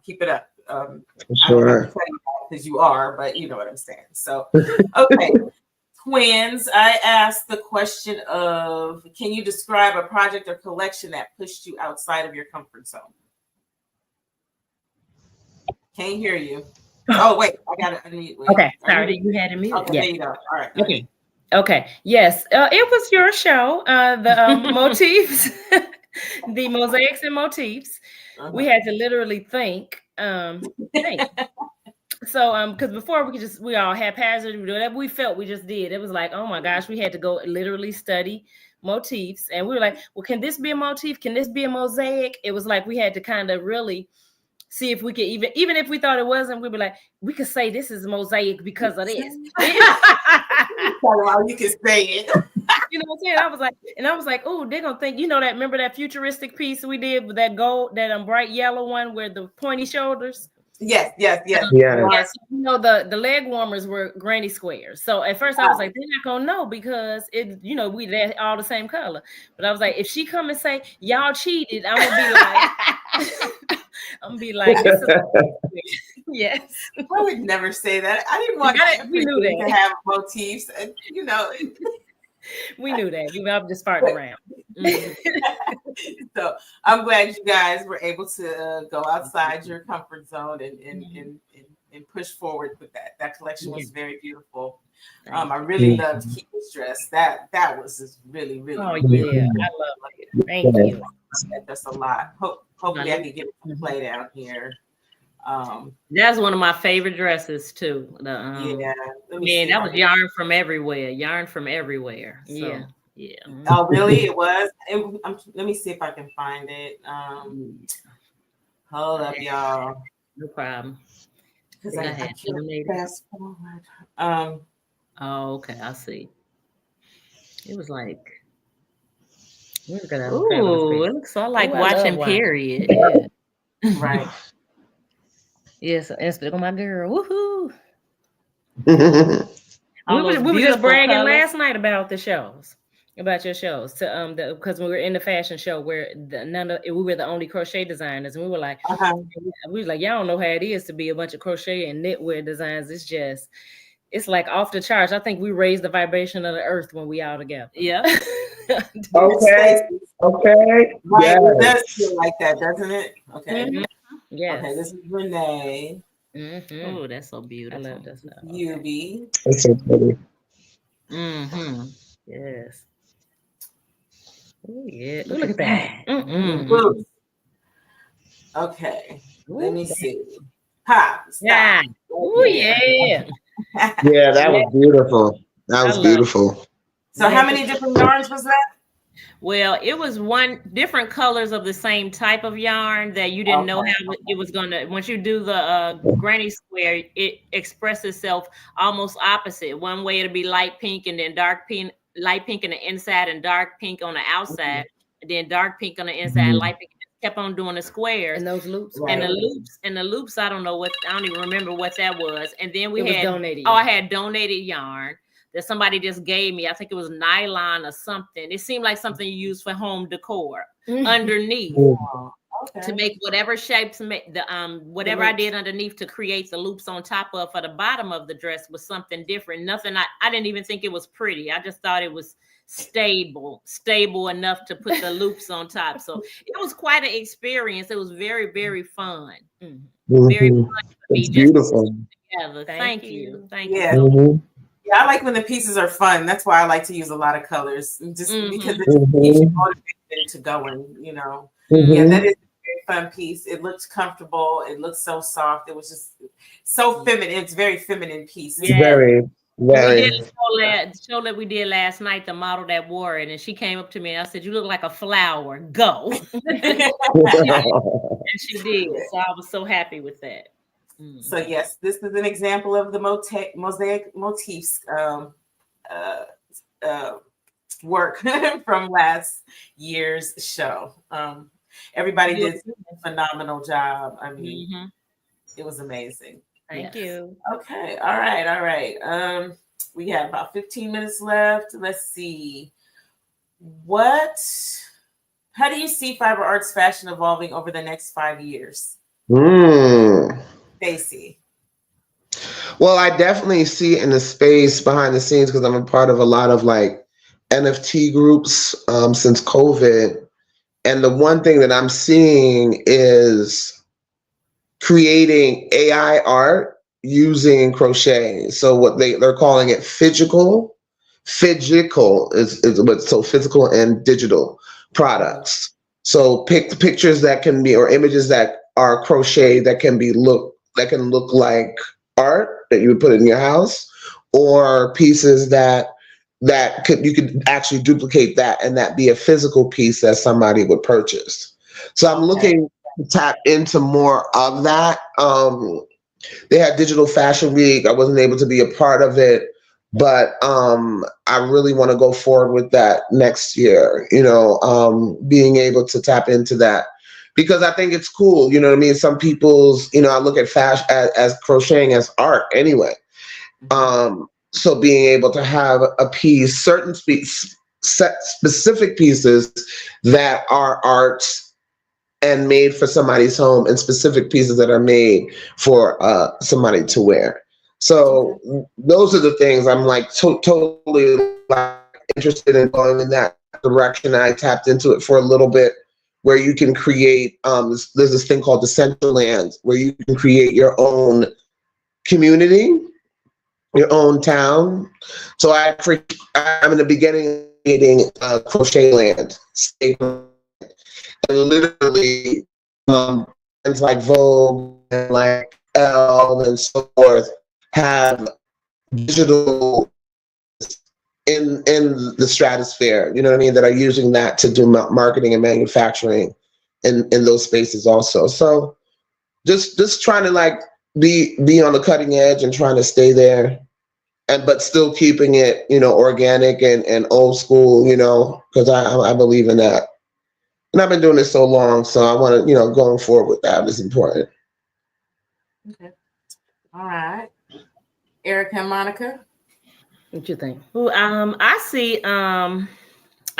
Keep it up. Sure. Because you are, but you know what I'm saying. So okay. twins, I asked the question of, can you describe a project or collection that pushed you outside of your comfort zone? Can't hear you. Oh, wait, I got it unmute. Okay, sorry, you had it muted. Okay, there you go. All right. Okay. Okay. Yes, it was your show. The motifs, the mosaics and motifs. We had to literally think. So, because before we all haphazardly do whatever we felt, we just did. It was like, oh my gosh, we had to go literally study motifs, and we were like, well, can this be a motif? Can this be a mosaic? It was like we had to kind of really see if we could even if we thought it wasn't, we'd be like, we could say this is mosaic because of this. You can say it. You know what I'm saying? I was like, oh, they're gonna think, remember that futuristic piece we did with that gold, that bright yellow one with the pointy shoulders? Yes. Yeah. So, the leg warmers were granny squares. So at first I was like, they're not gonna know because they're all the same color. But I was like, if she come and say y'all cheated, I'm gonna be like, this is yes. I would never say that. I didn't want we knew that to have motifs. We knew that. I'm just farting around. So I'm glad you guys were able to go outside your comfort zone and push forward with that. That collection was very beautiful. I really loved Kiki's dress. That was just really, really. Oh yeah, I love it. Thank you. That's a lot. Hopefully, I can get it to play down here. That's one of my favorite dresses too. That was yarn from everywhere. So, yeah. Oh, really? It was. Let me see if I can find it. Hold up, y'all. No problem. Because I had to fast forward. Oh, okay. I see. It was like. Ooh, it looks so like watching period. Yeah. Right. Yes, instead of my girl. Woohoo. We were just bragging last night about the shows, about your shows, because we were in the fashion show where we were the only crochet designers, and we were like, y'all don't know how it is to be a bunch of crochet and knitwear designs. It's like off the charts. I think we raised the vibration of the earth when we all together. Yeah. Okay. Right. It does feel like that, doesn't it? Okay. Mm-hmm. Yes. Okay, this is Renee. Mm-hmm. Oh, that's so beautiful. I love that stuff. UB. That's so pretty. Mm-hmm. Yes. Oh, yeah. Ooh, look at that. Mm-hmm. Okay. Let me see. Ha. Yeah. Oh, yeah. Yeah, that was beautiful. That was beautiful. So how many different yarns was that? Well, it was different colors of the same type of yarn that you didn't know how it was going to, once you do the granny square, it expresses itself almost opposite. One way it'll be light pink and then dark pink, light pink on the inside and dark pink on the outside, and then dark pink on the inside, light pink. Kept on doing the squares and those loops, and the loops. I don't even remember what that was. And then we had donated. I had donated yarn that somebody just gave me. I think it was nylon or something. It seemed like something you use for home decor underneath to make whatever shapes, whatever I did underneath to create the loops on top of for the bottom of the dress was something different. Nothing. I didn't even think it was pretty. I just thought it was stable enough to put the loops on top. So it was quite an experience. It was very, very fun. Very fun to be beautiful. Together. Thank you. Yeah, I like when the pieces are fun. That's why I like to use a lot of colors, just because it keeps you motivated to going. Yeah, that is a very fun piece. It looked comfortable. It looked so soft. It was just so feminine. It's a very feminine piece. Yeah. Very. We did the show that we did last night, the model that wore it, and she came up to me and I said, "You look like a flower. Go." And she did. So I was so happy with that. So yes, this is an example of the mosaic motifs work from last year's show. Everybody did a phenomenal job. I mean, it was amazing. Thank you. Okay. All right. We have about 15 minutes left. Let's see. How do you see fiber arts fashion evolving over the next 5 years? Stacey. Well, I definitely see it in the space behind the scenes because I'm a part of a lot of like NFT groups since COVID. And the one thing that I'm seeing is creating AI art using crochet. So what they're calling it phygital. Phygital is what, so physical and digital products. So pick pictures that can be, or images that are crochet that can look like art that you would put in your house, or pieces that you could actually duplicate that and that be a physical piece that somebody would purchase. So I'm looking to tap into more of that. They had Digital Fashion Week. I wasn't able to be a part of it, but I really want to go forward with that next year, being able to tap into that because I think it's cool. You know what I mean? Some people's, I look at fashion as crocheting as art anyway. So being able to have a piece, certain specific pieces that are art and made for somebody's home, and specific pieces that are made for somebody to wear. So those are the things I'm like totally like, interested in going in that direction. I tapped into it for a little bit, where you can create. There's this thing called Decentraland, where you can create your own community, your own town. So I'm in the beginning creating Crochet Land. And literally, things like Vogue and like Elle and so forth have digital in the stratosphere. You know what I mean? That are using that to do marketing and manufacturing in those spaces also. So just trying to like be on the cutting edge and trying to stay there, but still keeping it organic and old school. Because I believe in that. And I've been doing this so long, so I want to, going forward with that is important. Okay. All right. Erika and Monika, what you think? Well, I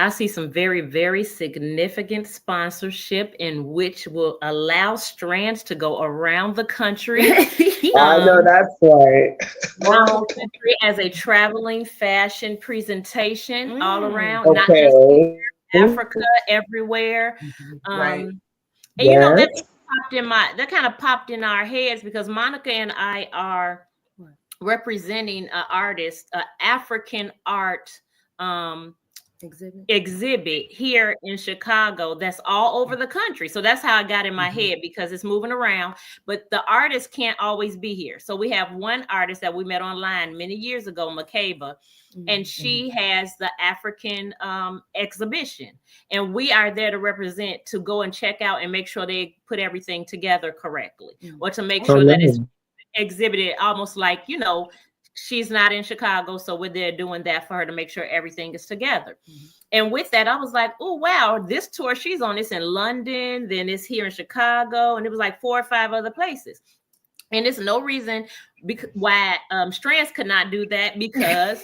see some very, very significant sponsorship in which will allow Strands to go around the country. I know that's right. The whole country as a traveling fashion presentation all around, Okay. not just here, Africa, everywhere. Right. And Yes. that kind of popped in our heads because Monika and I are representing an artist, African art exhibit here in Chicago that's all over the country. So that's how I got in my head, because it's moving around, but the artist can't always be here. So we have one artist that we met online many years ago, Makeba, and she has the African exhibition, and we are there to represent, to go and check out and make sure they put everything together correctly, or to make sure that it's exhibited almost like, she's not in Chicago, so we're there doing that for her to make sure everything is together. And with that, I was like, oh, wow, this tour she's on, it's in London, then it's here in Chicago, and it was like 4 or 5 other places. And there's no reason why Strands could not do that, because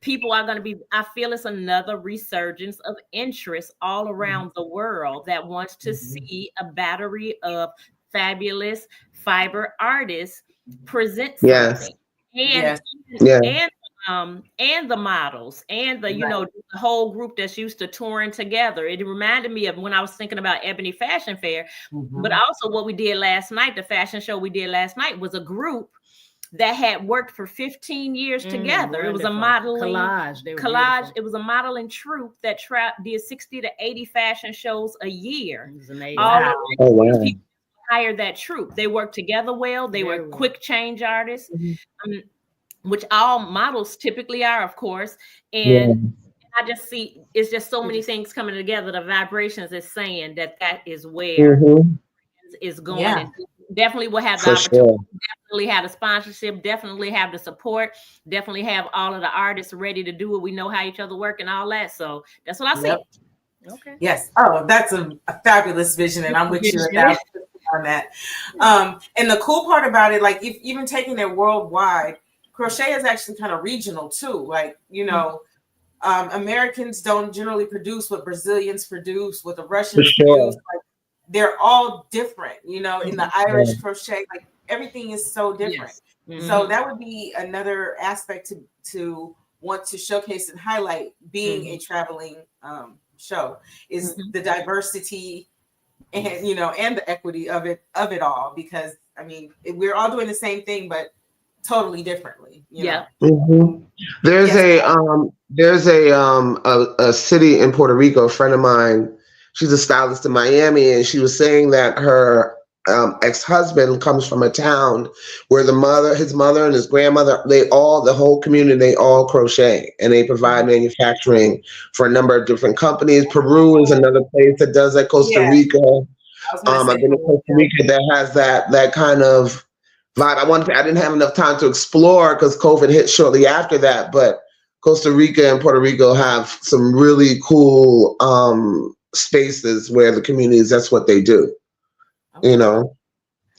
people are going to be, I feel it's another resurgence of interest all around the world that wants to see a battery of fabulous fiber artists present something. And the models and the the whole group that's used to touring together. It reminded me of when I was thinking about Ebony Fashion Fair, but also what we did last night, the fashion show we did last night was a group that had worked for 15 years together. It was a modeling collage. It was a modeling troupe that did 60 to 80 fashion shows a year. It was amazing. People hired that troupe. They worked together well. They were quick change artists, which all models typically are, of course. And I just see it's just so many things coming together. The vibrations is saying that is where is going. And definitely will have the opportunity. Definitely have the sponsorship. Definitely have the support. Definitely have all of the artists ready to do it. We know how each other work and all that. So that's what I see. Okay. Yes. Oh, that's a fabulous vision, and I'm with you on that. And the cool part about it, like even taking it worldwide, crochet is actually kind of regional too. Like, Americans don't generally produce what Brazilians produce, what the Russians produce. Like, they're all different, you know, in the Irish crochet, like everything is so different. Yes. So that would be another aspect to want to showcase and highlight being a traveling show is the diversity and, you know, and the equity of it all, because I mean, we're all doing the same thing, but totally differently, you know? There's a city in Puerto Rico, a friend of mine, she's a stylist in Miami, and she was saying that her ex-husband comes from a town where his mother and his grandmother, the whole community, they all crochet, and they provide manufacturing for a number of different companies. Peru is another place that does that. Costa Rica. I've been to Costa Rica that has that kind of vibe. I didn't have enough time to explore because COVID hit shortly after that, but Costa Rica and Puerto Rico have some really cool spaces where the communities, that's what they do. You know,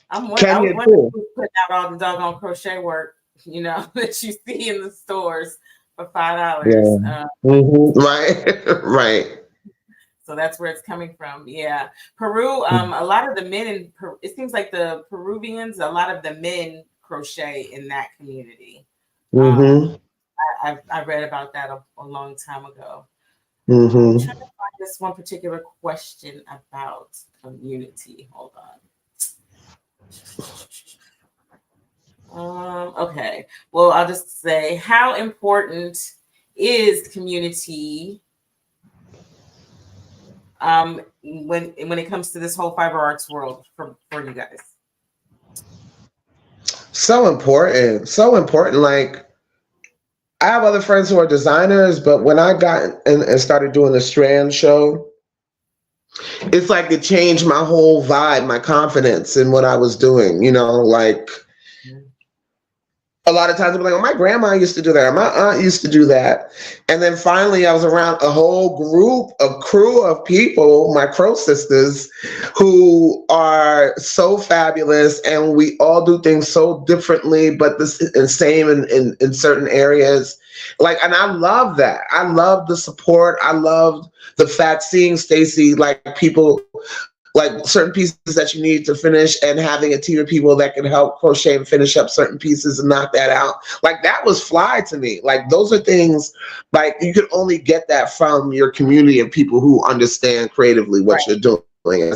I'm wondering who's putting out all the doggone crochet work, you know, that you see in the stores for $5. Right. So that's where it's coming from. Yeah. Peru, a lot of the men in Peru, it seems like the Peruvians, a lot of the men crochet in that community. I read about that a long time ago. I'm trying to find this one particular question about community. Hold on. Okay. Well, I'll just say, how important is community when it comes to this whole fiber arts world for you guys? So important. Like, I have other friends who are designers, but when I got and started doing the Strands show, it's like it changed my whole vibe, my confidence in what I was doing. You know, like a lot of times I'm like, oh, my grandma used to do that, or my aunt used to do that. And then finally I was around a whole crew of people, my Crow sisters, who are so fabulous, and we all do things so differently, but the same in certain areas. Like, and I love that. I love the support. I loved the fact seeing Stacey, like people, like certain pieces that you need to finish, and having a team of people that can help crochet and finish up certain pieces and knock that out. Like, that was fly to me. Like, those are things, like, you could only get that from your community of people who understand creatively what you're doing.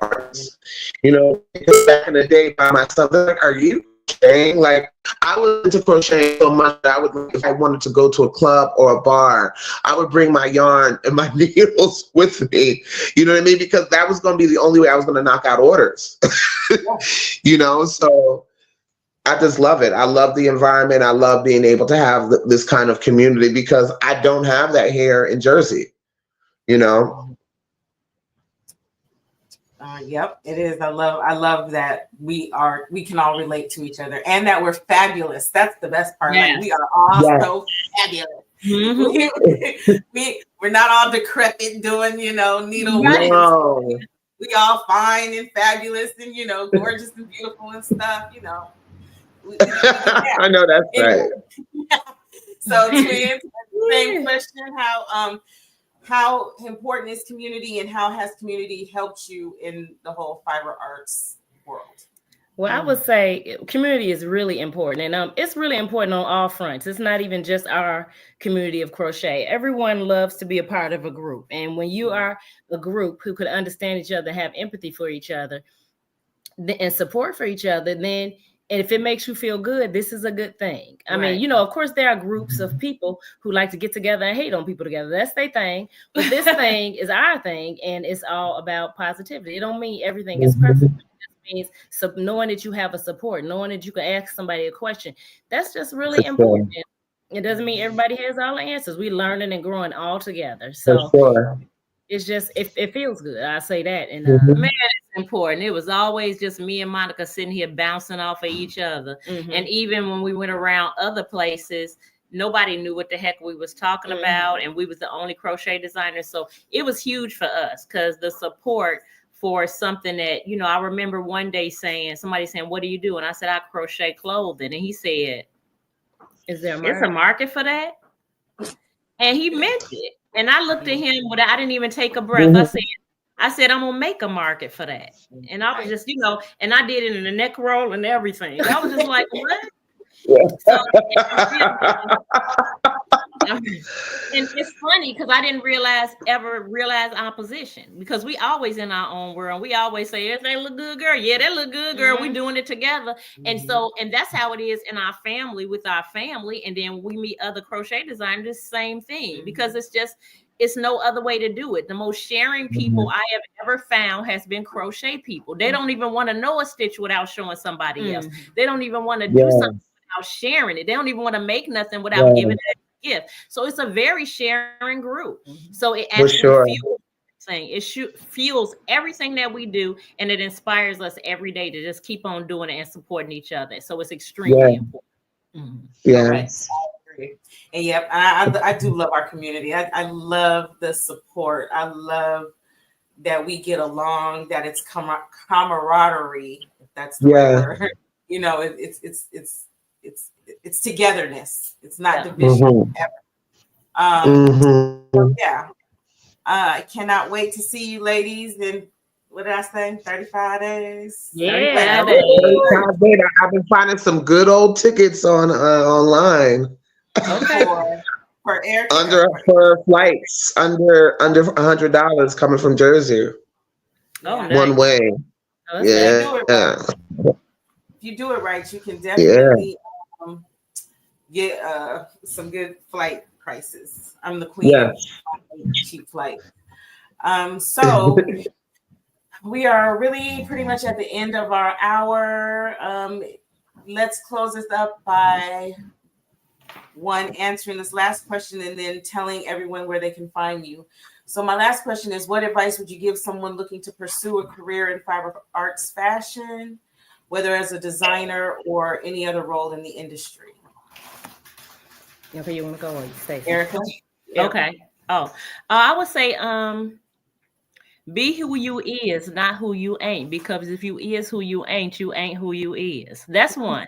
Arts. You know, back in the day by myself, they're like, are you crocheting? Like, I was into crocheting so much that if I wanted to go to a club or a bar, I would bring my yarn and my needles with me. You know what I mean? Because that was going to be the only way I was going to knock out orders. You know, so I just love it. I love the environment. I love being able to have this kind of community, because I don't have that here in Jersey, you know? Yep, it is. I love that we can all relate to each other, and that we're fabulous. That's the best part. Like, we are all so fabulous. We're not all decrepit doing, you know, needlework. No. We all fine and fabulous and, you know, gorgeous and beautiful and stuff, you know. I know that's right. So to answer the same question, how important is community, and how has community helped you in the whole fiber arts world? Well, I would say community is really important, and it's really important on all fronts. It's not even just our community of crochet. Everyone loves to be a part of a group, and when you are a group who could understand each other, have empathy for each other, and support for each other, then, and if it makes you feel good, this is a good thing. I mean, you know, of course, there are groups of people who like to get together and hate on people together. That's their thing. But this thing is our thing, and it's all about positivity. It don't mean everything is perfect. It just means knowing that you have a support, knowing that you can ask somebody a question. That's just really important. It doesn't mean everybody has all the answers. We're learning and growing all together. So it's just, it feels good. I say that. And man, it's important. It was always just me and Monika sitting here bouncing off of each other. And even when we went around other places, nobody knew what the heck we was talking about. And we was the only crochet designer. So it was huge for us, because the support for something that, you know, I remember one day somebody saying, what do you do? And I said, I crochet clothing. And he said, is there a market for that? And he meant it. And I looked at him, but I didn't even take a breath. I said, I said, I'm gonna make a market for that. And I was just, and I did it in the neck roll and everything. I was just like, what? So, and it's funny because I didn't ever realize our position, because we always in our own world. We always say, everything look good, girl. Yeah, that look good, girl. We doing it together. And so, and that's how it is in our family with our family. And then we meet other crochet designers, same thing, because it's no other way to do it. The most sharing people I have ever found has been crochet people. They don't even want to know a stitch without showing somebody else. They don't even want to do something without sharing it. They don't even want to make nothing without giving it a gift. So it's a very sharing group. So it actually fuels everything. It fuels everything that we do, and it inspires us every day to just keep on doing it and supporting each other. So it's extremely important. Yes. And yep, I do love our community. I love the support. I love that we get along, that it's camaraderie, if that's the right word. It's togetherness. It's not division ever. I cannot wait to see you ladies in, what did I say, 35 days? Yeah. 35 days. I've been finding some good old tickets on online. Okay. For Erika. For flights under $100 coming from Jersey. Nice. One way. Oh, if you do it right, you can definitely get some good flight prices. I'm the queen of cheap flight. So we are really pretty much at the end of our hour. Let's close this up by answering this last question and then telling everyone where they can find you. So my last question is, what advice would you give someone looking to pursue a career in fiber arts fashion, whether as a designer or any other role in the industry? Okay, you want to go or Stacey? Erika? Okay. I would say be who you is, not who you ain't. Because if you is who you ain't who you is. That's one.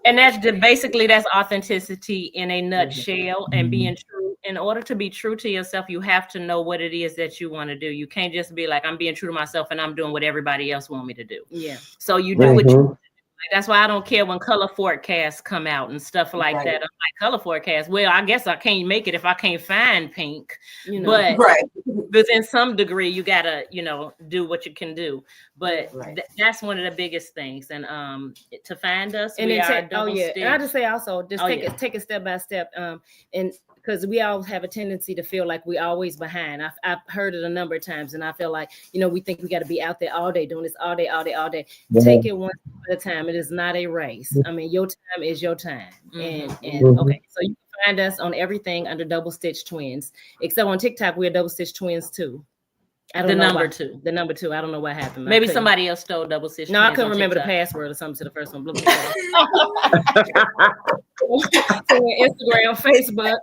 And that's basically authenticity in a nutshell, and being true. In order to be true to yourself, you have to know what it is that you want to do. You can't just be like, I'm being true to myself and I'm doing what everybody else want me to do. Yeah. So you do what you like. That's why I don't care when color forecasts come out and stuff like that. I'm like, color forecast. Well, I guess I can't make it if I can't find pink. But within some degree, you gotta, do what you can do. But that's one of the biggest things. And to find us, and we are double stitch. And I just say also, just take it step by step. And because we all have a tendency to feel like we're always behind. I've heard it a number of times, and I feel like, we think we got to be out there all day doing this all day. Take it one step at a time. It is not a race. I mean, your time is your time. And okay, so you can find us on everything under Double Stitch Twins, except on TikTok we're Double Stitch Twins too. The number two. I don't know what happened. Maybe somebody else stole Double Stitch. No, I couldn't remember the password or something to the first one. So Instagram, Facebook,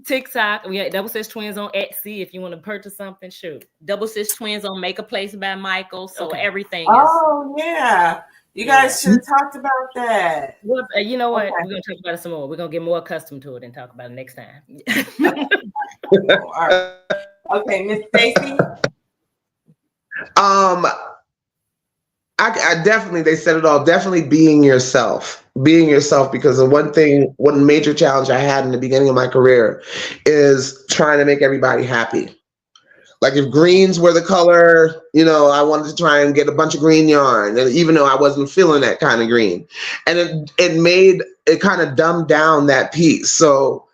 TikTok. We got Double Stitch Twins on Etsy. If you want to purchase something, shoot. Double Stitch Twins on Make a Place by Michael. So everything is. Oh yeah. You guys should have talked about that. Well, you know what? We're gonna talk about it some more. We're gonna get more accustomed to it and talk about it next time. All right. Okay, Miss Stacey. I definitely, they said it all. Definitely being yourself, because the one major challenge I had in the beginning of my career is trying to make everybody happy. Like if greens were the color, I wanted to try and get a bunch of green yarn, and even though I wasn't feeling that kind of green, and it kind of dumbed down that piece. So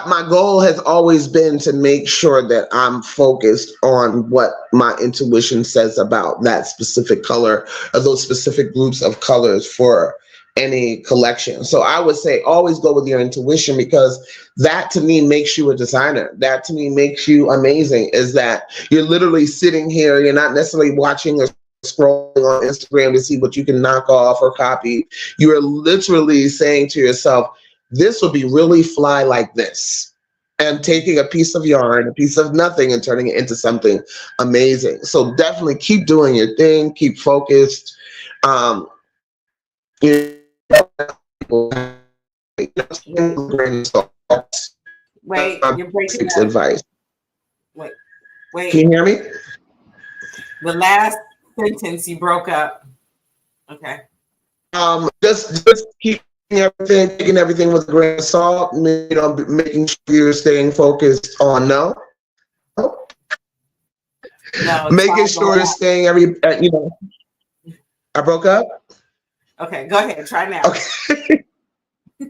my goal has always been to make sure that I'm focused on what my intuition says about that specific color or those specific groups of colors for any collection. So I would say always go with your intuition, because that to me makes you a designer. That to me makes you amazing, is that you're literally sitting here, you're not necessarily watching or scrolling on Instagram to see what you can knock off or copy. You are literally saying to yourself, this will be really fly like this, and taking a piece of yarn, a piece of nothing, and turning it into something amazing. So definitely keep doing your thing, keep focused. Wait, you're breaking up. Advice. Wait. Can you hear me? The last sentence you broke up. Okay. Just keep taking everything with a grain of salt. You know, making sure you're staying focused on No, making sure you're staying you know. I broke up. Okay, go ahead. Try now. Okay.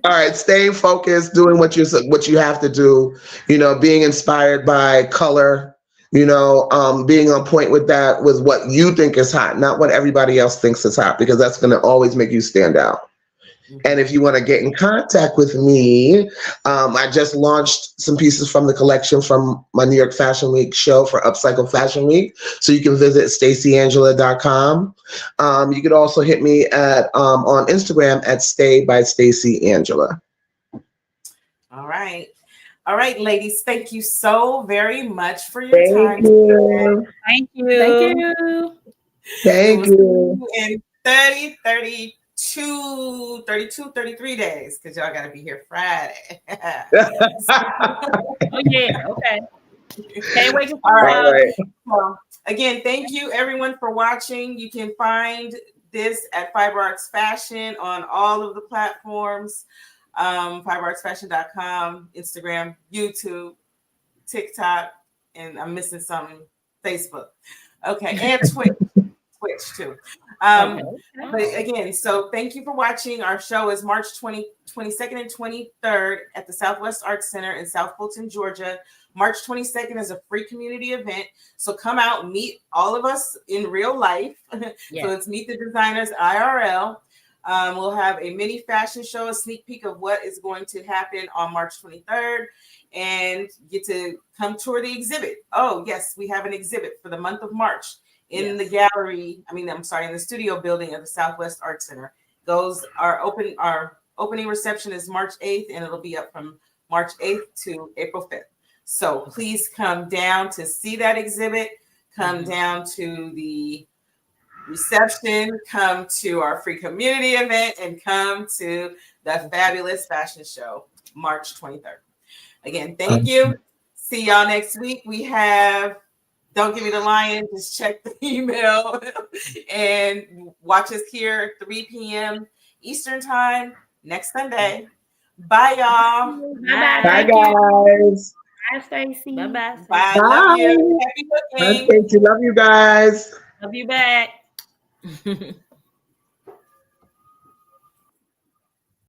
All right, staying focused, doing what you have to do, you know, being inspired by color, you know, being on point with what you think is hot, not what everybody else thinks is hot, because that's going to always make you stand out. And if you want to get in contact with me, I just launched some pieces from the collection from my New York Fashion Week show for Upcycle Fashion Week. So you can visit staceyangela.com. You could also hit me at on Instagram at Stay by Stacey Angela. All right, ladies. Thank you so very much for your time. Thank you. Thank you. In 33 days, because y'all got to be here Friday. Oh yeah, okay. Can't wait to All right. All right. Well, again, thank you everyone for watching. You can find this at Fiber Arts Fashion on all of the platforms. fiberartsfashion.com, Instagram, YouTube, TikTok, and I'm missing something, Facebook. Okay, and Twitch too. But again, so thank you for watching. Our show is March 22nd and 23rd at the Southwest Arts Center in South Fulton, Georgia. March 22nd is a free community event. So come out, meet all of us in real life. Yes. So it's Meet the Designers IRL. We'll have a mini fashion show, a sneak peek of what is going to happen on March 23rd, and get to come tour the exhibit. Oh, yes, we have an exhibit for the month of March in the gallery. In the studio building of the Southwest Arts Center. Our opening reception is March 8th, and it'll be up from March 8th to April 5th. So please come down to see that exhibit, come down to the reception, come to our free community event, and come to the fabulous fashion show, March 23rd. Again, thank you. See y'all next week. We have Don't Give Me the Lion. Just check the email and watch us here at 3 p.m. Eastern Time next Sunday. Bye, y'all. Bye, guys. Bye, Stacey. Bye. Bye. Love you. Happy Bye, cooking. Stacey. Love you guys. Love you back.